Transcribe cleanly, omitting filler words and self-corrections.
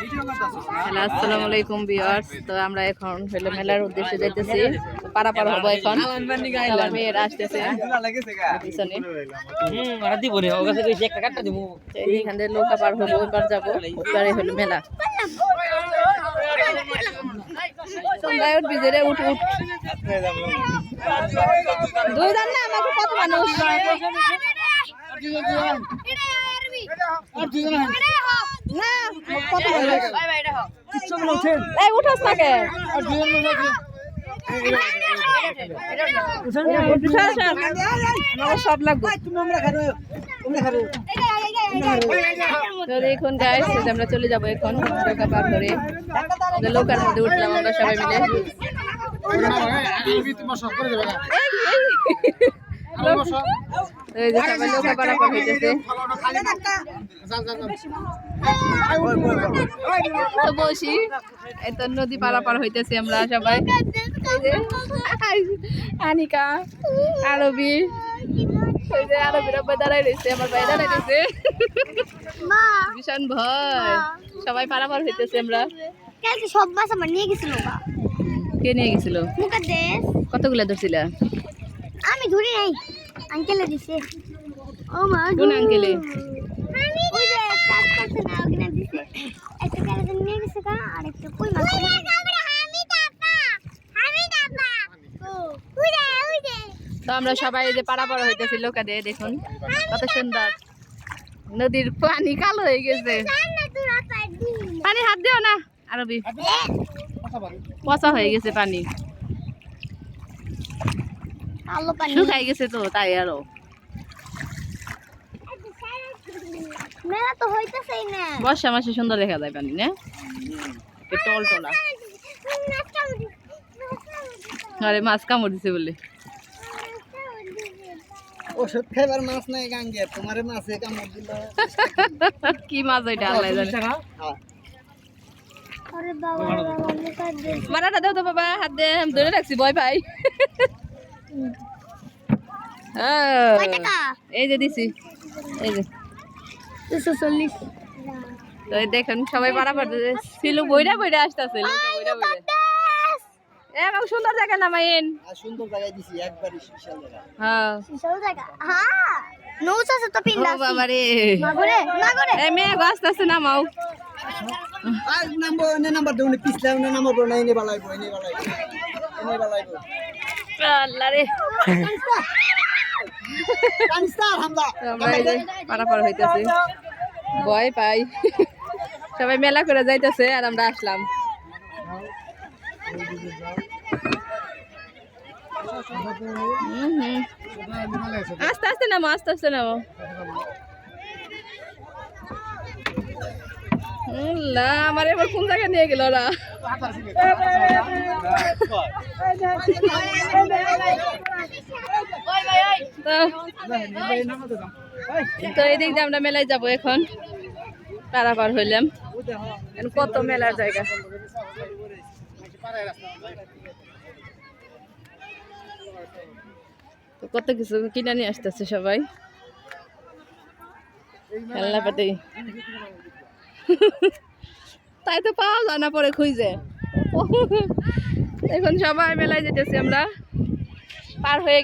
Hello, আসসালামু আলাইকুম viewers. তো আমরা এখন হলো মেলার উদ্দেশ্যে যাইতেছি, পারাপার হবো এখন। আমার মেয়েরা আসতেছে পিছনে, এখান থেকে নৌকা পার হবো, এবার যাবো, এবারে হলো মেলা। সন্ধ্যায় উঠবি যে রে, উঠ উঠ। দুইজন না, আমাকে কত মানুষ না, কত এই উঠাস নাকে সব লাগবে। এখন গাইস আমরা চলে যাবো এখন নৌকা পার করে, নৌকার মধ্যে উঠলাম আমরা সবাই মিলে। এই যে সবাই নৌকা পারাপার হইতেছে, তো বসি এত নদী পারাপার হইতেছি আমরা সবাই। আনিকা, আরবি, ওই যে আরবির আব্বা দাঁড়াই রয়েছে, আমার ভাই দাঁড়াই রয়েছে, ভীষণ ভয়। সবাই পারাপার হইতেছে আমরা। সব মাছ আমার নিয়ে গেছিল। কে নিয়ে গেছিল? কতগুলো ধরছিল? আমি ধরি নাই, আঙ্কেলে দিছে। ও মা, কোন আঙ্কেলে? ওই যে চাষ করতে না, ওখানে দিছে। একটা কারণ নিয়ে গেছে কা, আর একটা কই মাছ। তো আমরা সবাই যে পারাপার হইতেছি নৌকা দিয়ে, দেখুন কত সুন্দর। নদীর পানি কালো হয়ে গেছে, পানি হাত দিও না আরবি, পচা হয়ে গেছে পানি, শুকাই গেছে তো তাই। আরো মেলা তো হইতেছেই না, বর্ষা মাসে সুন্দর দেখা যায় পানি না, টল টলা। আরে মাছ কামড় দিছে বলে ওষুধ খাইবার মাছ নাই গাঙ্গে, তোমার মাছে কামড় দিল। কি মাছ ওইটা আল্লাহ জানে। আরে বাবা মারাটা দাও তো বাবা, হাত দে, আমি ধরে রাখছি, ভয় পাই। এই যে দিছি, এই যে 240। তো দেখেন সবাই পারাপার ছিল, বইরা বইরা আসতেছে, বইরা বইরা। এরকম সুন্দর জায়গা না মাইন, সুন্দর জায়গায় দিছি একবারই বিশাল জায়গা। হ্যাঁ বিশাল জায়গা। হ্যাঁ নৌকা আছে তো পিন্ডা। ও বাবা রে, মাগরে মাগরে এ মেয়ে গাছ আছে না মাও। আর নাম্বার দেউনে পিছলা নাম্বার বড় নাই, নে বালাইবো, নে বালাইবো, নে বালাইবো। আল্লাহ রে, কানস্টার হামদা। আমরা এই যে পারাপার হইতেছি, ভয় পাই। সবাই মেলা করে যাইতেছে আর আমরা আসলাম। আস্তে আস্তে নামো, আস্তে আস্তে নামো। আমার এবার কোন জায়গায় নিয়ে গেল ওরা। তো এদিক দিয়ে আমরা মেলায় যাবো এখন, পারাপার হইলাম। কত মেলার জায়গা, কত কিছু কিনে নিয়ে আসতেছে সবাই, খেলনাপাতি। তাই তো পাওয়া যায় না পরে খুঁজে। এখন সবাই মেলায় যেতেছি আমরা, পার হয়ে